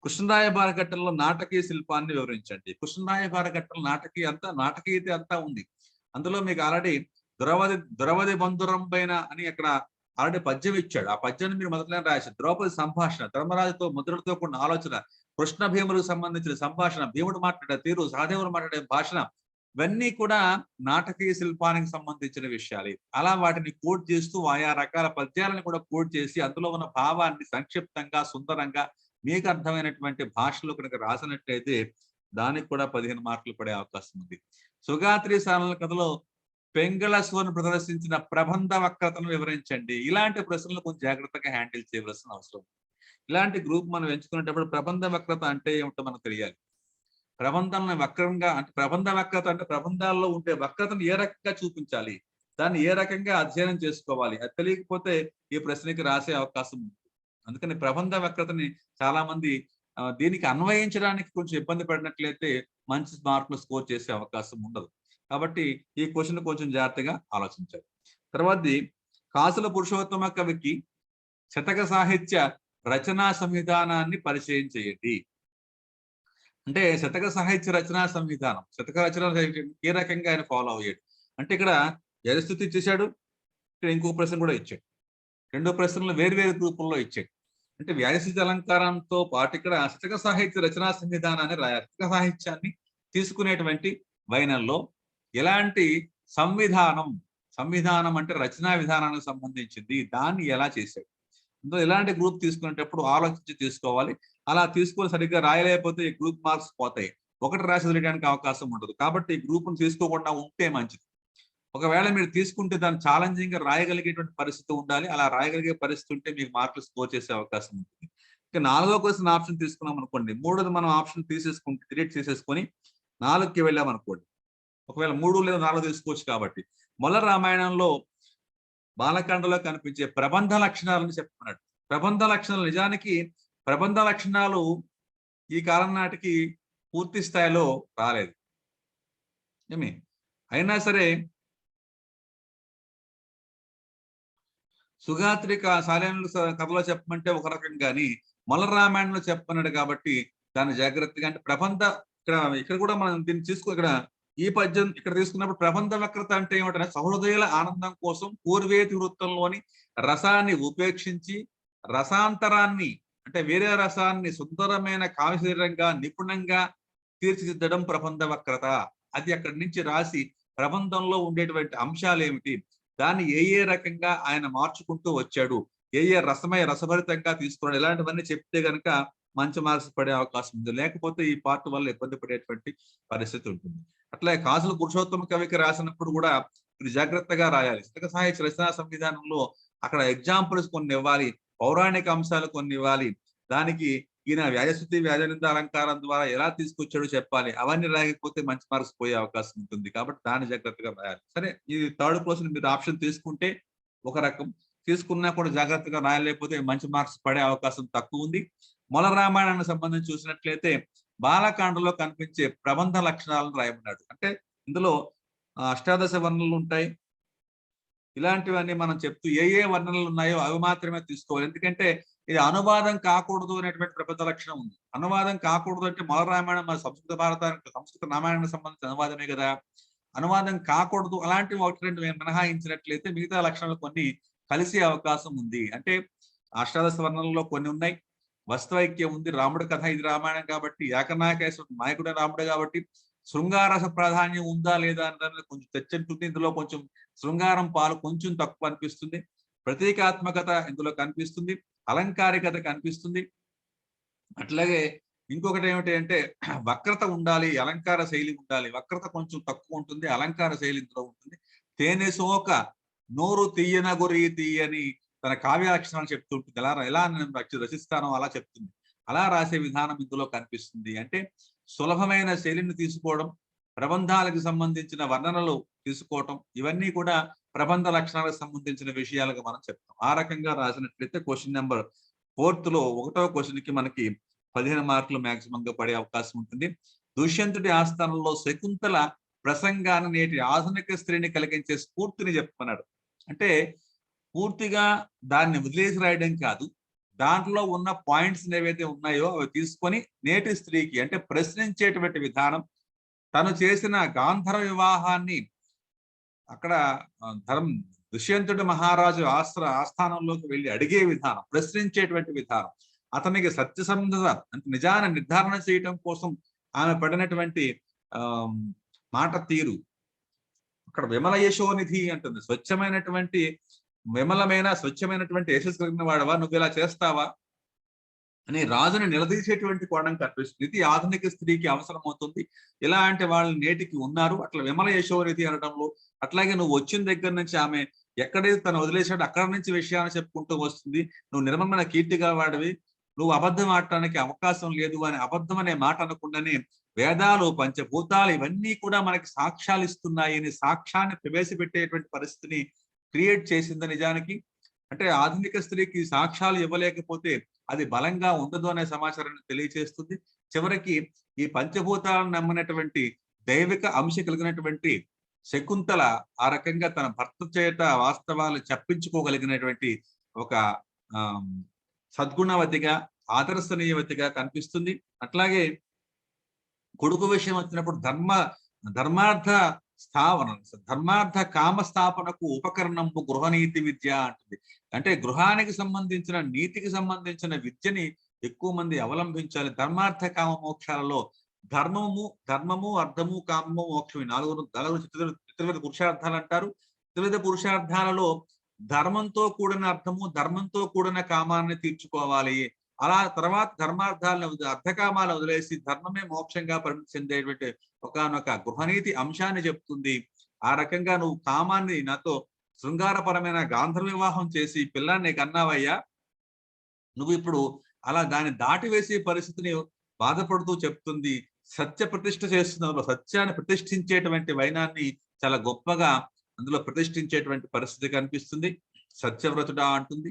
కృష్ణరాయ బారకట్టంలో నాటకీయ శిల్పాన్ని వివరించండి. కృష్ణరాయ బారకట్టంలో నాటకీయత అంతా ఉంది. అందులో మీకు ఆల్రెడీ ద్రౌపది బంధురం పైన అని అక్కడ ఆల్రెడీ పద్యం ఇచ్చాడు. ఆ పద్యాన్ని మీరు మొదట్లో రాశారు. ద్రౌపది సంభాషణ, ధర్మరాజుతో ముద్రలతో కూడిన ఆలోచన, కృష్ణ భీములకు సంబంధించిన సంభాషణ, భీముడు మాట్లాడే తీరు, సహదేవుడు మాట్లాడే భాషణ, ఇవన్నీ కూడా నాటకీయ శిల్పానికి సంబంధించిన విషయాలు. అలా వాటిని కోట్ చేస్తూ ఆయా రకాల పద్యాలను కూడా కోట్ చేసి అందులో ఉన్న భావాన్ని సంక్షిప్తంగా, సుందరంగా మీకు అర్థమైనటువంటి భాషలో కనుక రాసినట్లయితే దానికి కూడా 15 మార్కులు పడే అవకాశం ఉంది. సుగాత్రి సారల కథలో పెంగళస్వను ప్రదర్శించిన ప్రబంధ వక్రతను వివరించండి. ఇలాంటి ప్రశ్నలు కొంచెం జాగ్రత్తగా హ్యాండిల్ చేయవలసిన అవసరం. ఇలాంటి గ్రూప్ మనం ఎంచుకునేటప్పుడు ప్రబంధ వక్రత అంటే ఏమిటో మనకు తెలియాలి. ప్రబంధాలను వక్రంగా అంటే ప్రబంధ వక్రత అంటే ప్రబంధాల్లో ఉండే వక్రతను ఏ రకంగా చూపించాలి, దాన్ని ఏ రకంగా అధ్యయనం చేసుకోవాలి, అది తెలియకపోతే ఈ ప్రశ్నకి రాసే అవకాశం ఉంది. అందుకని ప్రబంధ వక్రతని చాలా మంది దీనికి అన్వయించడానికి కొంచెం ఇబ్బంది పడినట్లయితే మంచి మార్కులు స్కోర్ చేసే అవకాశం ఉండదు. కాబట్టి ఈ క్వశ్చన్ కొంచెం జాగ్రత్తగా ఆలోచించాలి. తర్వాతది కాసుల పురుషోత్తమ కవికి శతక సాహిత్య రచనా సంవిధానాన్ని పరిచయం చేయండి. అంటే శతక సాహిత్య రచనా సంవిధానం, శతక రచన ఏ రకంగా ఆయన ఫాలో అయ్యాడు అంటే ఇక్కడ యజస్థుతి ఇచ్చేశాడు, ఇక్కడ ఇంకో ప్రశ్న కూడా ఇచ్చాడు. 2 ప్రశ్నలు వేర్వేరు గ్రూపుల్లో ఇచ్చాడు. అంటే వ్యాజస్థితి అలంకారంతో పాటు ఇక్కడ శతక సాహిత్య రచనా సంవిధానాన్ని రాయాలి. శతక సాహిత్యాన్ని తీసుకునేటువంటి వైనంలో ఎలాంటి సంవిధానం అంటే రచనా విధానానికి సంబంధించింది, దాన్ని ఎలా చేశాడు, అందులో ఎలాంటి గ్రూప్ తీసుకునేటప్పుడు ఆలోచించి తీసుకోవాలి. అలా తీసుకొని సరిగ్గా రాయలేకపోతే ఈ గ్రూప్ మార్క్స్ పోతాయి. ఒకటి రాసి వదిలేయడానికి అవకాశం ఉండదు. కాబట్టి ఈ గ్రూప్ను తీసుకోకుండా ఉంటే మంచిది. ఒకవేళ మీరు తీసుకుంటే దాన్ని ఛాలెంజింగ్ గా రాయగలిగేటువంటి పరిస్థితి ఉండాలి. అలా రాయగలిగే పరిస్థితి ఉంటే మీకు మార్కులు స్కోర్ చేసే అవకాశం ఉంటుంది. ఇక 4వ క్వెషన్ ఆప్షన్ తీసుకున్నాం అనుకోండి. 3వది మనం ఆప్షన్ తీసేసుకుంటే డిలీట్ చేసేసుకొని 4కి వెళ్ళామనుకోండి. ఒకవేళ 3 లేదా 4 తీసుకోవచ్చు కాబట్టి. మొల రామాయణంలో బాలకాండలో కనిపించే ప్రబంధ లక్షణాలను చెప్తున్నాడు. ప్రబంధ లక్షణాలు నిజానికి ప్రబంధ లక్షణాలు ఈ కాలం నాటికి పూర్తి స్థాయిలో రాలేదు. ఏమి అయినా సరే సుగాత్రి సాలేనుల కథలో చెప్పమంటే ఒక రకం కానీ మొల రామాయణంలో చెప్పన్నాడు కాబట్టి దాన్ని జాగ్రత్తగా అంటే ఇక్కడ కూడా మనం దీన్ని తీసుకో ఇక్కడ ఈ పద్యం ఇక్కడ తీసుకున్నప్పుడు ప్రబంధ వక్రత అంటే ఏమిటంటే సహృదయుల ఆనందం కోసం పూర్వేతి వృత్తంలోని రసాన్ని ఉపేక్షించి రసాంతరాన్ని అంటే వేరే రసాన్ని సుందరమైన కావ్యశరీరంగా నిపుణంగా తీర్చిదిద్దడం ప్రబంధ వక్రత. అది అక్కడి నుంచి రాసి ప్రబంధంలో ఉండేటువంటి అంశాలు ఏమిటి, దాన్ని ఏ రకంగా ఆయన మార్చుకుంటూ వచ్చాడు, రసభరితంగా తీసుకున్నాడు, ఇలాంటివన్నీ చెప్తే గనక మంచి మార్క్స్ పడే అవకాశం ఉంది. లేకపోతే ఈ పార్ట్ వల్ల ఇబ్బంది పడేటువంటి పరిస్థితి ఉంటుంది. అట్లే కాసుల పురుషోత్తమ కవికి రాసినప్పుడు కూడా ఇది జాగ్రత్తగా రాయాలి. శతక సాహిత్య రచనా సంవిధానంలో అక్కడ ఎగ్జాంపుల్స్ కొన్ని ఇవ్వాలి, పౌరాణిక అంశాలు కొన్ని ఇవ్వాలి, దానికి ఈయన వ్యాజశుద్ధి వ్యాజనింద అలంకారం ద్వారా ఎలా తీసుకొచ్చాడో చెప్పాలి. అవన్నీ రాయకపోతే మంచి మార్క్స్ పోయే అవకాశం ఉంటుంది. కాబట్టి దాన్ని జాగ్రత్తగా రాయాలి. సరే, ఈ 3rd క్వశ్చన్ మీరు ఆప్షన్ తీసుకుంటే ఒక రకం, తీసుకున్నా కూడా జాగ్రత్తగా రాయలేకపోతే మంచి మార్క్స్ పడే అవకాశం తక్కువ ఉంది. మొల రామాయణానికి సంబంధించి చూసినట్లయితే బాలకాండలో కనిపించే ప్రబంధ లక్షణాలను రాయమన్నాడు. అంటే ఇందులో అష్టాదశ వర్ణనలు ఉంటాయి. ఇలాంటివన్నీ మనం చెప్తూ ఏ వర్ణనలు ఉన్నాయో అవి మాత్రమే తీసుకోవాలి. ఎందుకంటే ఇది అనువాదం కాకూడదు అనేటువంటి ప్రబద్ధ లక్షణం ఉంది. అనువాదం కాకూడదు అంటే మొల రామాయణం మన సంస్కృత రామాయణానికి సంబంధించిన అనువాదమే కదా. అనువాదం కాకూడదు అలాంటివి 1-2 మినహాయించినట్లయితే మిగతా లక్షణాలు కొన్ని కలిసే అవకాశం ఉంది. అంటే అష్టాదశ వర్ణనలో కొన్ని ఉన్నాయి, వస్తవైక్యం ఉంది, రాముడి కథ ఇది రామాయణం కాబట్టి, ఏకనాయకేశ్వరుడు నాయకుడే రాముడు కాబట్టి శృంగారస ప్రాధాన్యం ఉందా లేదా అన్నది కొంచెం చర్చింటుంది. ఇందులో కొంచెం శృంగారం పాలు కొంచెం తక్కువ అనిపిస్తుంది. ప్రతీకాత్మకత ఇందులో కనిపిస్తుంది, అలంకారికత కనిపిస్తుంది. అట్లాగే ఇంకొకటి ఏమిటి అంటే వక్రత ఉండాలి, అలంకార శైలి ఉండాలి. వక్రత కొంచెం తక్కువ ఉంటుంది, అలంకార శైలి ఇందులో ఉంటుంది. తేనె సోక నోరు తీయన గురి తీయని తన కావ్య లక్షణాలు చెప్తుంటుంది. ఎలా నేను రచిస్తానో అలా చెప్తుంది. అలా రాసే విధానం ఇందులో కనిపిస్తుంది. అంటే సులభమైన శైలిని తీసుకోవడం, ప్రబంధాలకు సంబంధించిన వర్ణనలు తీసుకోవటం, ఇవన్నీ కూడా ప్రబంధ లక్షణాలకు సంబంధించిన విషయాలుగా మనం చెప్తాం. ఆ రకంగా రాసినట్లయితే క్వశ్చన్ నెంబర్ 4th లో 1వ క్వశ్చన్ కి మనకి 15 మార్కులు మాక్సిమం గా పడే అవకాశం ఉంటుంది. దుష్యంతుడి ఆస్థానంలో శకుంతల ప్రసంగాన్ని నేటి ఆధునిక స్త్రీని కలిగించే స్ఫూర్తిని చెప్పమన్నాడు. అంటే పూర్తిగా దాన్ని వదిలేసి రాయడం కాదు, దాంట్లో ఉన్న పాయింట్స్ ఏవైతే ఉన్నాయో అవి తీసుకొని నేటి స్త్రీకి అంటే ప్రశ్నించేటువంటి విధానం, తను చేసిన గాంధర్వ వివాహాన్ని అక్కడ దుష్యంతుడి మహారాజు ఆస్థానంలోకి వెళ్ళి అడిగే విధానం, ప్రశ్నించేటువంటి విధానం, అతనికి సత్యసంధత అంటే నిజాన్ని నిర్ధారణ చేయటం కోసం ఆమె పడినటువంటి మాట తీరు, అక్కడ విమల యశోనిధి అంటుంది, స్వచ్ఛమైనటువంటి యశస్సు కలిగిన వాడవా, నువ్వు ఇలా చేస్తావా అని రాజుని నిలదీసేటువంటి కోణం కనిపిస్తుంది. ఇది ఆధునిక స్త్రీకి అవసరం అవుతుంది. ఇలాంటి వాళ్ళు నేటికి ఉన్నారు. అట్లా విమల యశోనిధి అనడంలో, అట్లాగే నువ్వు వచ్చిన దగ్గర నుంచి ఆమె ఎక్కడైతే తను వదిలేసాడో అక్కడి నుంచి విషయాన్ని చెప్పుకుంటూ వస్తుంది. నువ్వు నిర్మలమైన కీర్తిగా వాడివి, నువ్వు అబద్ధం ఆడటానికి అవకాశం లేదు అని అబద్ధం అనే మాట అనకుండానే వేదాలు, పంచభూతాలు ఇవన్నీ కూడా మనకి సాక్ష్యాలు ఇస్తున్నాయి అని సాక్ష్యాన్ని ప్రవేశపెట్టేటువంటి పరిస్థితిని క్రియేట్ చేసింది. నిజానికి అంటే ఆధునిక స్త్రీకి సాక్ష్యాలు ఇవ్వలేకపోతే అది బలంగా ఉండదు అనే సమాచారాన్ని తెలియజేస్తుంది. చివరికి ఈ పంచభూతాలను నమ్మినటువంటి దైవిక అంశ కలిగినటువంటి శకుంతల ఆ రకంగా తన భర్త చేత వాస్తవాలు చెప్పించుకోగలిగినటువంటి ఒక సద్గుణవతిగా, ఆదర్శనీయవతిగా కనిపిస్తుంది. అట్లాగే కొడుకు విషయం వచ్చినప్పుడు ధర్మార్థ కామ స్థాపనకు ఉపకరణము గృహనీతి విద్య అంటుంది. అంటే గృహానికి సంబంధించిన నీతికి సంబంధించిన విద్యని ఎక్కువ మంది అవలంబించాలి. ధర్మార్థ కామ మోక్షాలలో ధర్మము అర్థము కామము మోక్షం నాలుగు చతుర్విధ పురుషార్థాలు అంటారు. చతుర్విధ పురుషార్థాలలో ధర్మంతో కూడిన అర్థము, ధర్మంతో కూడిన కామాన్ని తీర్చుకోవాలి. అలా తర్వాత ధర్మార్థాలను అర్థకామాలను వదిలేసి ధర్మమే మోక్షంగా పరిణతి చెందేటువంటి ఒకనొక గృహనీతి అంశాన్ని చెప్తుంది. ఆ రకంగా నువ్వు కామాన్ని నాతో శృంగారపరమైన గాంధర్వ వివాహం చేసి పిల్లాన్ని కన్నావయ్యా, నువ్వు ఇప్పుడు అలా దాన్ని దాటివేసే పరిస్థితిని బాధపడుతూ చెప్తుంది. సత్య ప్రతిష్ఠ చేస్తున్న సత్యాన్ని ప్రతిష్ఠించేటువంటి వైనాన్ని చాలా గొప్పగా అందులో ప్రతిష్ఠించేటువంటి పరిస్థితి కనిపిస్తుంది. సత్యవ్రతుడా అంటుంది.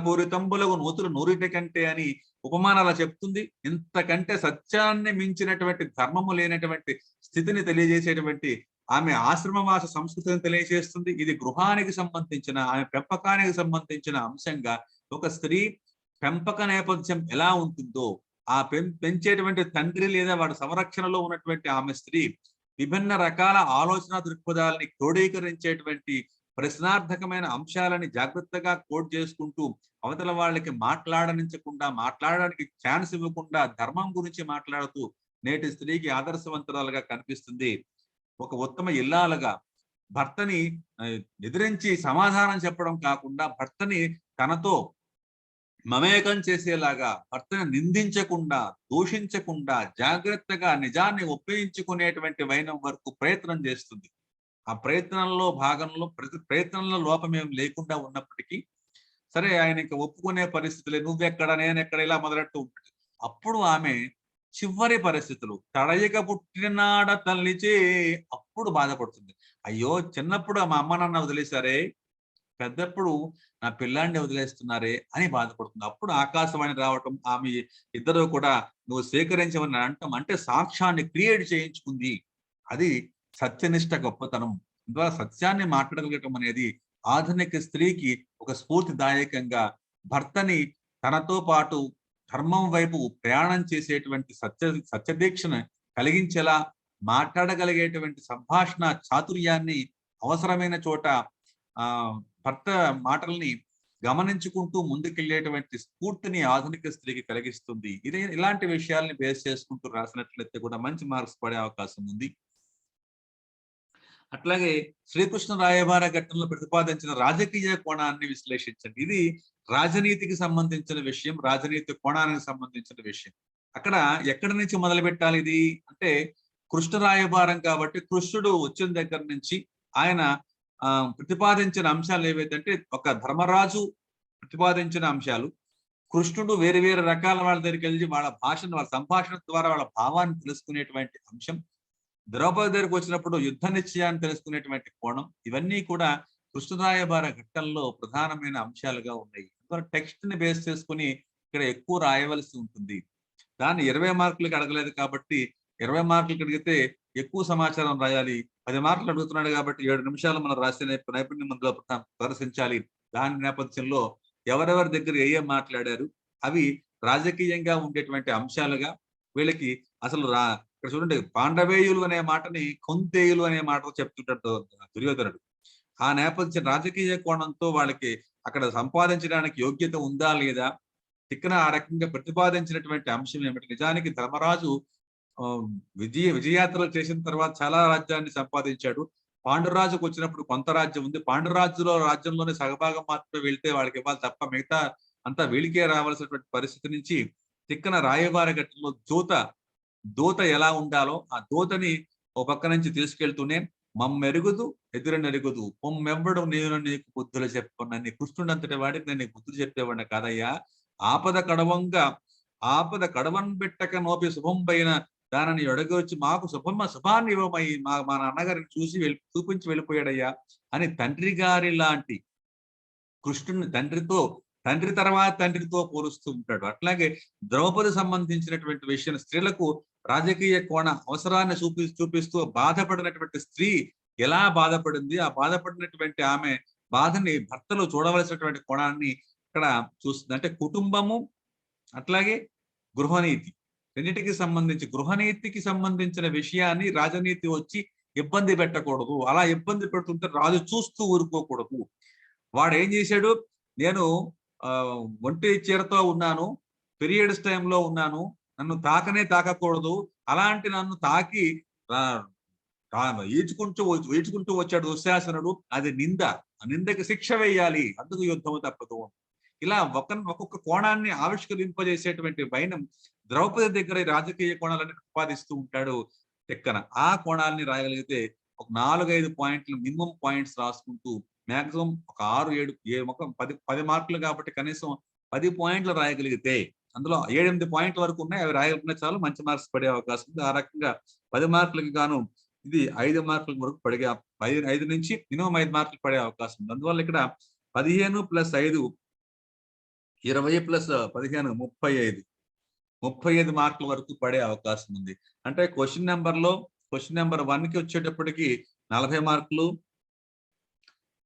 పూరితంబులకు నూతులు నూరిట కంటే అని ఉపమానాలు చెప్తుంది. ఇంతకంటే సత్యాన్ని మించినటువంటి ధర్మము లేనటువంటి స్థితిని తెలియజేసేటువంటి ఆమె ఆశ్రమవాస సంస్కృతిని తెలియజేస్తుంది. ఇది గృహానికి సంబంధించిన ఆమె పెంపకానికి సంబంధించిన అంశంగా ఒక స్త్రీ పెంపక నేపథ్యం ఎలా ఉంటుందో ఆ పెంచేటువంటి తండ్రి లేదా వాడి సంరక్షణలో ఉన్నటువంటి ఆమె స్త్రీ విభిన్న రకాల ఆలోచన దృక్పథాలని క్రోడీకరించేటువంటి ప్రశ్నార్థకమైన అంశాలని జాగ్రత్తగా కోడ్ చేసుకుంటూ అవతల వాళ్ళకి మాట్లాడనించకుండా, మాట్లాడడానికి ఛాన్స్ ఇవ్వకుండా ధర్మం గురించి మాట్లాడుతూ నేటి స్త్రీకి ఆదర్శవంతురాలుగా కనిపిస్తుంది. ఒక ఉత్తమ ఇల్లాలుగా భర్తని ఎదిరించి సమాధానం చెప్పడం కాకుండా భర్తని తనతో మమేకం చేసేలాగా, భర్తను నిందించకుండా, దూషించకుండా జాగ్రత్తగా నిజాన్ని ఒప్పించుకునేటువంటి వైనం వరకు ప్రయత్నం చేస్తుంది. ఆ ప్రయత్నంలో భాగంలో ప్రయత్నంలో లోపమేం లేకుండా ఉన్నప్పటికీ సరే ఆయనకి ఒప్పుకునే పరిస్థితులే, నువ్వెక్కడ నేనెక్కడ ఇలా మొదలెట్టు ఉంటుంది. అప్పుడు ఆమె చివరి పరిస్థితులు తడయక పుట్టినాడ తల్లిచే అప్పుడు బాధపడుతుంది. అయ్యో చిన్నప్పుడు మా అమ్మ నాన్న వదిలేశారే, పెద్దప్పుడు నా పిల్లాన్ని వదిలేస్తున్నారే అని బాధపడుతుంది. అప్పుడు ఆకాశవాణి రావటం, ఆమె ఇద్దరు కూడా నువ్వు స్వీకరించమని అంటాం అంటే సాక్ష్యాన్ని క్రియేట్ చేయించుకుంది. అది సత్యనిష్ట గొప్పతనం. ఇంకా సత్యాన్ని మాట్లాడగలగటం అనేది ఆధునిక స్త్రీకి ఒక స్ఫూర్తిదాయకంగా భర్తని తనతో పాటు ధర్మం వైపు ప్రయాణం చేసేటువంటి సత్యదీక్షను కలిగించేలా మాట్లాడగలిగేటువంటి సంభాషణ చాతుర్యాన్ని అవసరమైన చోట భర్త మాటల్ని గమనించుకుంటూ ముందుకెళ్లేటువంటి స్ఫూర్తిని ఆధునిక స్త్రీకి కలిగిస్తుంది. ఇలాంటి విషయాల్ని బేస్ చేసుకుంటూ రాసినట్లయితే కూడా మంచి మార్క్స్ పడే అవకాశం ఉంది. అట్లాగే శ్రీకృష్ణ రాయబార ఘట్టంలో ప్రతిపాదించిన రాజకీయ కోణాన్ని విశ్లేషించండి. ఇది రాజనీతికి సంబంధించిన విషయం, రాజనీతి కోణానికి సంబంధించిన విషయం. అక్కడ ఎక్కడి నుంచి మొదలు పెట్టాలి ఇది అంటే కృష్ణ రాయబారం కాబట్టి కృష్ణుడు వచ్చిన దగ్గర నుంచి ఆయన ప్రతిపాదించిన అంశాలు ఏవైతే ఒక ధర్మరాజు ప్రతిపాదించిన అంశాలు, కృష్ణుడు వేరు వేరు రకాల వాళ్ళ దగ్గరికి వెళ్ళి వాళ్ళ భాషను, వాళ్ళ సంభాషణ ద్వారా వాళ్ళ భావాన్ని తెలుసుకునేటువంటి అంశం, ద్రౌపది దగ్గరకు వచ్చినప్పుడు యుద్ధ నిశ్చయాన్ని తెలుసుకునేటువంటి కోణం, ఇవన్నీ కూడా కృష్ణరాయబార ఘట్టంలో ప్రధానమైన అంశాలుగా ఉన్నాయి. టెక్స్ట్ ని బేస్ చేసుకుని ఇక్కడ ఎక్కువ రాయవలసి ఉంటుంది. దాన్ని 20 మార్కులకి అడగలేదు కాబట్టి 20 మార్కులకి అడిగితే ఎక్కువ సమాచారం రాయాలి. 10 మార్కులు అడుగుతున్నాడు కాబట్టి 7 నిమిషాలు మనం రాసే నైపుణ్యం మనలో ప్రదర్శించాలి. దాని నేపథ్యంలో ఎవరెవరి దగ్గర ఏ మాట్లాడారు, అవి రాజకీయంగా ఉండేటువంటి అంశాలుగా వీళ్ళకి అసలు ఇక్కడ చూడండి, పాండవేయులు అనే మాటని కొంతేయులు అనే మాట చెప్తుంటాడు దుర్యోధనుడు. ఆ నేపథ్యం రాజకీయ కోణంతో వాళ్ళకి అక్కడ సంపాదించడానికి యోగ్యత ఉందా లేదా, ఇక్కడ ఆ రకంగా ప్రతిపాదించినటువంటి అంశం ఏమిటి, నిజానికి ధర్మరాజు విజయాత్రలు చేసిన తర్వాత చాలా రాజ్యాన్ని సంపాదించాడు. పాండురాజుకు వచ్చినప్పుడు కొంత రాజ్యం ఉంది. రాజ్యంలోనే సగభాగం మాత్రమే వెళ్తే వాడికి ఇవ్వాలి తప్ప మిగతా అంతా వీళ్ళకే రావాల్సినటువంటి పరిస్థితి నుంచి తిక్కన రాయబార ఘట్టంలో దూత ఎలా ఉండాలో ఆ దూతని ఒక పక్క నుంచి తీసుకెళ్తూనే మమ్మెరుగుదు ఎదురనెరుగుదు పొమ్మెవ్వడు నేను నీకు బుద్ధులు చెప్పుకున్నాను. కృష్ణుడు అంతటి వాడికి నేను నీకు బుద్ధులు చెప్పేవాడిని కాదయ్యా, ఆపద కడవన్ పెట్టక నోపి శుభం పైన దానిని ఎడగొచ్చి మాకు శుభాన్ని ఇవ్వమై మా నాన్నగారిని చూపించి వెళ్ళిపోయాడయ్యా అని తండ్రి గారి లాంటి కృష్ణుని తండ్రి తర్వాత తండ్రితో పోలుస్తూ ఉంటాడు. అట్లాగే ద్రౌపది సంబంధించినటువంటి విషయం, స్త్రీలకు రాజకీయ కోణ అవసరాన్ని చూపిస్తూ బాధపడినటువంటి స్త్రీ ఎలా బాధపడింది, ఆ బాధపడినటువంటి ఆమె బాధని భర్తలో చూడవలసినటువంటి కోణాన్ని ఇక్కడ చూస్తుంది. అంటే కుటుంబము అట్లాగే గృహనీతి రెండింటికి సంబంధించి గృహనీతికి సంబంధించిన విషయాన్ని రాజనీతి వచ్చి ఇబ్బంది పెట్టకూడదు. అలా ఇబ్బంది పెడుతుంటే రాజు చూస్తూ ఊరుకోకూడదు. వాడు ఏం చేశాడు, నేను ఒంటి చీరతో ఉన్నాను, పీరియడ్స్ టైంలో ఉన్నాను, నన్ను తాకకూడదు, అలాంటి నన్ను తాకి ఈడ్చుకుంటూ వచ్చాడు దుశ్శాసనుడు, అది నింద, ఆ నిందకి శిక్ష వేయాలి, అందుకు యుద్ధము తప్పదు. ఇలా ఒక్కొక్క కోణాన్ని ఆవిష్కరింపజేసేటువంటి వైనం ద్రౌపది దగ్గర రాజకీయ కోణాలను ప్రతిపాదిస్తూ ఉంటాడు తిక్కన. ఆ కోణాలని రాయగలిగితే ఒక 4-5 పాయింట్లు మినిమం పాయింట్స్ రాసుకుంటూ మాక్సిమం ఒక 6-7 ఒక 10 మార్కులు కాబట్టి కనీసం 10 పాయింట్లు రాయగలిగితే అందులో 7-8 పాయింట్ల వరకు ఉన్నాయి, అవి రాయగలిగిన చాలు మంచి మార్క్స్ పడే అవకాశం ఉంది. ఆ రకంగా 10 మార్కులకి గాను ఇది 5 మార్కుల వరకు పడే 5 నుంచి మినిమం 5 మార్కులు పడే అవకాశం ఉంది. అందువల్ల ఇక్కడ 15 + 5 20 + 15 35 మార్కుల వరకు పడే అవకాశం ఉంది. అంటే క్వశ్చన్ నెంబర్ 1కి వచ్చేటప్పటికి 40 మార్కులు,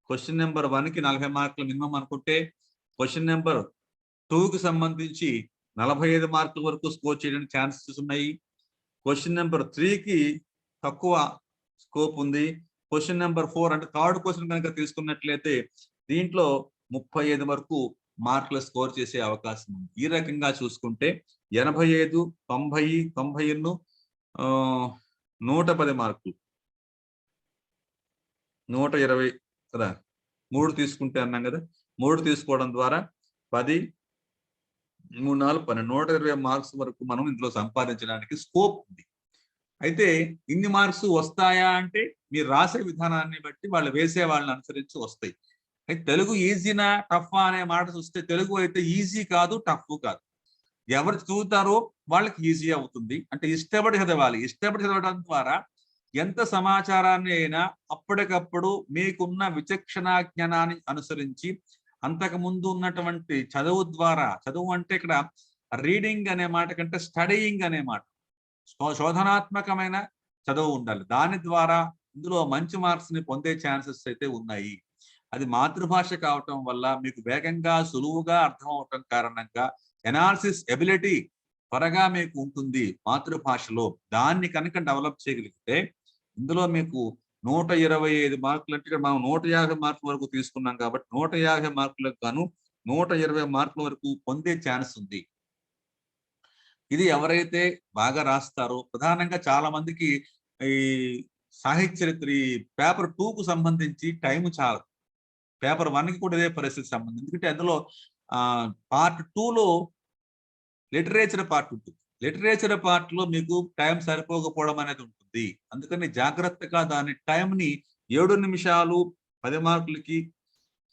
క్వశ్చన్ నెంబర్ 1కి 40 మార్కులు మినిమం అనుకుంటే, క్వశ్చన్ నెంబర్ 2కి సంబంధించి 45 మార్కుల వరకు స్కోర్ చేయడానికి ఛాన్సెస్ ఉన్నాయి. క్వశ్చన్ నెంబర్ 3కి తక్కువ స్కోప్ ఉంది. క్వశ్చన్ నెంబర్ 4 అంటే థర్డ్ క్వశ్చన్ కనుక తీసుకున్నట్లయితే దీంట్లో 35 వరకు మార్కులు స్కోర్ చేసే అవకాశం ఉంది. ఈ రకంగా చూసుకుంటే 85, 90, 90 110 మార్కులు, 120 కదా, 3 తీసుకుంటే అన్నాం కదా, 3 తీసుకోవడం ద్వారా 10, 3, 4, 12 120 మార్క్స్ వరకు మనం ఇందులో సంపాదించడానికి స్కోప్ ఉంది. అయితే ఇన్ని మార్క్స్ వస్తాయా అంటే మీరు రాసే విధానాన్ని బట్టి వాళ్ళు వేసే వాళ్ళని అనుసరించి వస్తాయి. అయితే తెలుగు ఈజీనా టఫా అనే మాట చూస్తే తెలుగు అయితే ఈజీ కాదు, టఫ్ కాదు. ఎవరు చదువుతారో వాళ్ళకి ఈజీ అవుతుంది. అంటే ఇష్టపడి చదవాలి. ఇష్టపడి చదవడం ద్వారా ఎంత సమాచారాన్ని అయినా అప్పటికప్పుడు మీకున్న విచక్షణ జ్ఞానాన్ని అనుసరించి అంతకు ముందు ఉన్నటువంటి చదువు ద్వారా, చదువు అంటే ఇక్కడ రీడింగ్ అనే మాట కంటే స్టడీయింగ్ అనే మాట, శోధనాత్మకమైన చదువు ఉండాలి. దాని ద్వారా ఇందులో మంచి మార్క్స్ ని పొందే ఛాన్సెస్ అయితే ఉన్నాయి. అది మాతృభాష కావటం వల్ల మీకు వేగంగా సులువుగా అర్థం అవటం కారణంగా ఎనాలిసిస్ ఎబిలిటీ త్వరగా మీకు ఉంటుంది మాతృభాషలో. దాన్ని కనుక డెవలప్ చేయగలిగితే ఇందులో మీకు 125 మార్కులు అంటే మనం 150 మార్కుల వరకు తీసుకున్నాం కాబట్టి 150 మార్కులకు గాను 120 మార్కుల వరకు పొందే ఛాన్స్ ఉంది. ఇది ఎవరైతే బాగా రాస్తారో, ప్రధానంగా చాలా మందికి ఈ సాహిత్య చరిత్ర పేపర్ 2కు సంబంధించి టైం చాలా, పేపర్ 1కి కూడా ఇదే పరిస్థితి సంబంధించి. ఎందుకంటే అందులో పార్ట్ 2లో లిటరేచర్ పార్ట్ ఉంటుంది. లిటరేచర్ పార్ట్ లో మీకు టైం సరిపోకపోవడం అనేది ఉంటుంది. అందుకని జాగ్రత్తగా దాని టైంని 7 నిమిషాలు 10 మార్కులకి,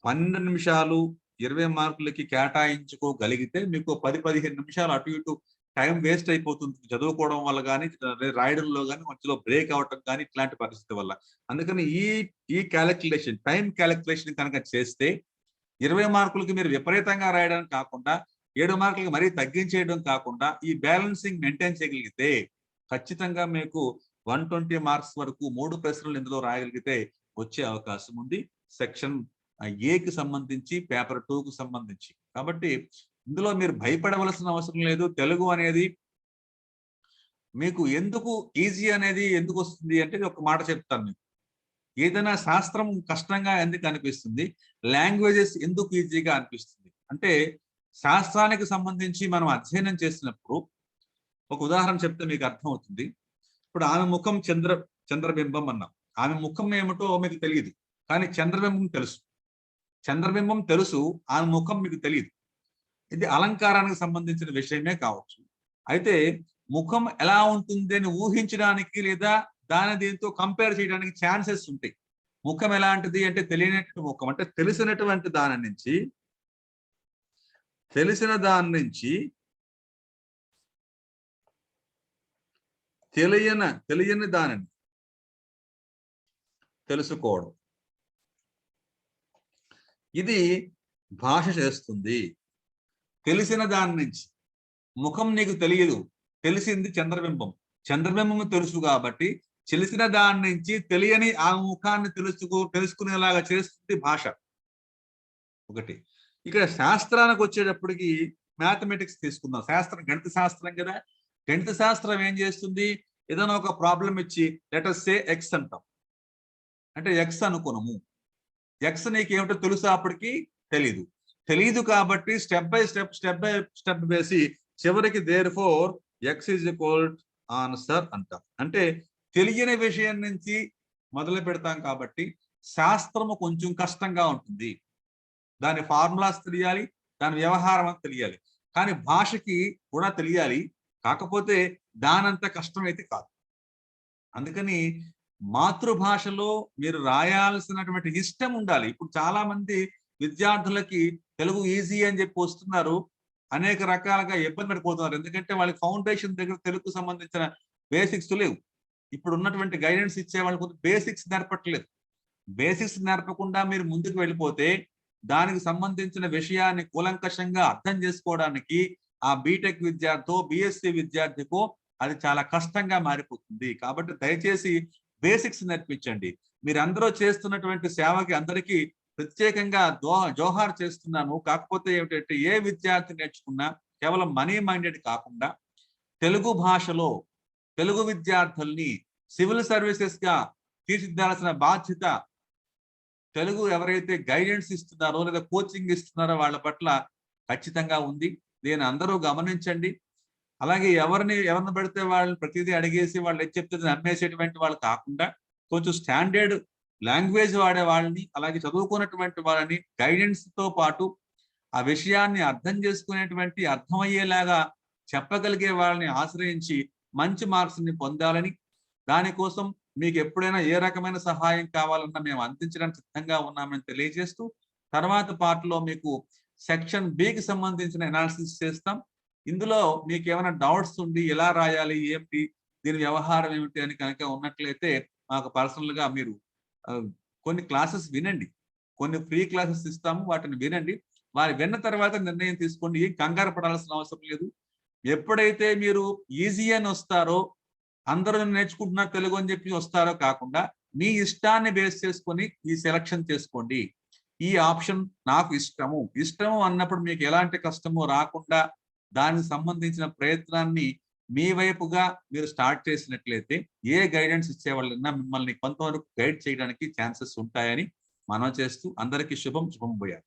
12 నిమిషాలు 20 మార్కులకి కేటాయించుకోగలిగితే మీకు 10-15 నిమిషాలు అటు ఇటు టైం వేస్ట్ అయిపోతుంది చదువుకోవడం వల్ల కానీ, రాయడంలో కానీ, మధ్యలో బ్రేక్ అవటం కానీ, ఇట్లాంటి పరిస్థితి వల్ల. అందుకని ఈ క్యాలిక్యులేషన్, టైం క్యాలిక్యులేషన్ కనుక చేస్తే 20 మార్కులకి మీరు విపరీతంగా రాయడం కాకుండా 7 మార్కులకి మరీ తగ్గించేయడం కాకుండా ఈ బ్యాలెన్సింగ్ మెయింటైన్ చేయగలిగితే ఖచ్చితంగా మీకు 120 మార్క్స్ వరకు 3 ప్రశ్నలు ఇందులో రాయగలిగితే వచ్చే అవకాశం ఉంది. సెక్షన్ ఏకి సంబంధించి, పేపర్ 2కు సంబంధించి. కాబట్టి ఇందులో మీరు భయపడవలసిన అవసరం లేదు. తెలుగు అనేది మీకు ఎందుకు ఈజీ అనేది ఎందుకు వస్తుంది అంటే ఒక మాట చెప్తాను మీకు. ఏదైనా శాస్త్రం కష్టంగా ఎందుకు అనిపిస్తుంది, లాంగ్వేజెస్ ఎందుకు ఈజీగా అనిపిస్తుంది అంటే, శాస్త్రానికి సంబంధించి మనం అధ్యయనం చేసినప్పుడు ఒక ఉదాహరణ చెప్తే మీకు అర్థమవుతుంది. ఇప్పుడు ఆమె ముఖం చంద్రబింబం అన్నాం. ఆమె ముఖం ఏమిటో మీకు తెలియదు, కానీ చంద్రబింబం తెలుసు. చంద్రబింబం తెలుసు, ఆమె ముఖం మీకు తెలియదు. ఇది అలంకారానికి సంబంధించిన విషయమే కావచ్చు. అయితే ముఖం ఎలా ఉంటుంది అని ఊహించడానికి లేదా దాని దీంతో కంపేర్ చేయడానికి ఛాన్సెస్ ఉంటాయి. ముఖం ఎలాంటిది అంటే తెలియనటువంటి ముఖం, అంటే తెలిసినటువంటి దాని నుంచి తెలియని దానిని తెలుసుకోవడం, ఇది భాష చేస్తుంది. తెలిసిన దాని నుంచి, ముఖం నీకు తెలియదు, తెలిసింది చంద్రబింబం. చంద్రబింబం తెలుసు కాబట్టి తెలిసిన దాని నుంచి తెలియని ఆ ముఖాన్ని తెలుసుకునేలాగా చేస్తుంది భాష. ఒకటి. ఇక్కడ శాస్త్రానికి వచ్చేటప్పటికి మ్యాథమెటిక్స్ తీసుకుందాం. గణిత శాస్త్రం కదా. గణిత శాస్త్రం ఏం చేస్తుంది, ఏదైనా ఒక ప్రాబ్లం ఇచ్చి లెట్ us say ఎక్స్ అంటాం. అంటే ఎక్స్ అనుకున్నాము, ఎక్స్ నీకేమిటో తెలుసా అప్పటికి తెలీదు కాబట్టి స్టెప్ బై స్టెప్ వేసి చివరికి therefore x is equal answer అంటాం. అంటే తెలియని విషయం నుంచి మొదలు పెడతాం కాబట్టి శాస్త్రము కొంచెం కష్టంగా ఉంటుంది. దాని ఫార్ములాస్ తెలియాలి, దాని వ్యవహారం తెలియాలి, కానీ భాషకి కూడా తెలియాలి. కాకపోతే దానంత కష్టం అయితే కాదు. అందుకని మాతృభాషలో మీరు రాయాల్సినటువంటి ఇష్టం ఉండాలి. ఇప్పుడు చాలా మంది విద్యార్థులకి తెలుగు ఈజీ అని చెప్పి వస్తున్నారు. అనేక రకాలుగా ఇబ్బంది పడిపోతున్నారు. ఎందుకంటే వాళ్ళకి ఫౌండేషన్ దగ్గర తెలుగుకు సంబంధించిన బేసిక్స్ లేవు. ఇప్పుడు ఉన్నటువంటి గైడెన్స్ ఇచ్చే వాళ్ళకి బేసిక్స్ నేర్పట్లేదు. బేసిక్స్ నేర్పకుండా మీరు ముందుకు వెళ్ళిపోతే దానికి సంబంధించిన విషయాన్ని కూలంకషంగా అర్థం చేసుకోవడానికి ఆ బీటెక్ విద్యార్థో, బిఎస్సి విద్యార్థికో అది చాలా కష్టంగా మారిపోతుంది. కాబట్టి దయచేసి బేసిక్స్ నేర్పించండి. మీరందరూ చేస్తున్నటువంటి సేవకి అందరికీ ప్రత్యేకంగా జోహార్ చేస్తున్నాను. కాకపోతే ఏమిటంటే ఏ విద్యార్థి నేర్చుకున్నా కేవలం మనీ మైండెడ్ కాకుండా తెలుగు భాషలో తెలుగు విద్యార్థుల్ని సివిల్ సర్వీసెస్ గా తీర్చిదిద్దాల్సిన బాధ్యత తెలుగు ఎవరైతే గైడెన్స్ ఇస్తున్నారో లేదా కోచింగ్ ఇస్తున్నారో వాళ్ళ పట్ల ఖచ్చితంగా ఉంది. దీన్ని అందరూ గమనించండి. అలాగే ఎవరిని పెడితే వాళ్ళని ప్రతిదీ అడిగేసి వాళ్ళు ఏది చెప్తే నమ్మేసేటువంటి వాళ్ళు కాకుండా కొంచెం స్టాండర్డ్ లాంగ్వేజ్ వాడే వాళ్ళని, అలాగే చదువుకున్నటువంటి వాళ్ళని గైడెన్స్ తో పాటు ఆ విషయాన్ని అర్థం చేసుకునేటువంటి అర్థమయ్యేలాగా చెప్పగలిగే వాళ్ళని ఆశ్రయించి మంచి మార్క్స్ ని పొందాలని, దానికోసం మీకు ఎప్పుడైనా ఏ రకమైన సహాయం కావాలన్నా మేము అందించడానికి సిద్ధంగా ఉన్నామని తెలియజేస్తూ, తర్వాత పార్ట్ లో మీకు సెక్షన్ బికి సంబంధించిన అనాలిసిస్ చేస్తాం. ఇందులో మీకు ఏమైనా డౌట్స్ ఉండి ఎలా రాయాలి, ఏమిటి, దీని వ్యవహారం ఏమిటి అని కనుక ఉన్నట్లయితే మాకు పర్సనల్ గా మీరు కొన్ని క్లాసెస్ వినండి. కొన్ని ఫ్రీ క్లాసెస్ ఇస్తాము, వాటిని వినండి. వారి విన్న తర్వాత నిర్ణయం తీసుకోండి. ఏం కంగారు పడాల్సిన అవసరం లేదు. ఎప్పుడైతే మీరు ఈజీ అని వస్తారో, అందరూ నేర్చుకుంటున్నారు తెలుగు అని చెప్పి వస్తారో కాకుండా మీ ఇష్టాన్ని బేస్ చేసుకొని ఈ సెలక్షన్ చేసుకోండి. ఈ ఆప్షన్ నాకు ఇష్టము అన్నప్పుడు మీకు ఎలాంటి కష్టమో రాకుండా దానికి సంబంధించిన ప్రయత్నాన్ని మీ వైపుగా మీరు స్టార్ట్ చేసినట్లయితే ఏ గైడెన్స్ ఇచ్చేవాళ్ళన్నా మిమ్మల్ని కొంతవరకు గైడ్ చేయడానికి ఛాన్సెస్ ఉంటాయని మనం చేస్తూ అందరికీ శుభం పోయారు.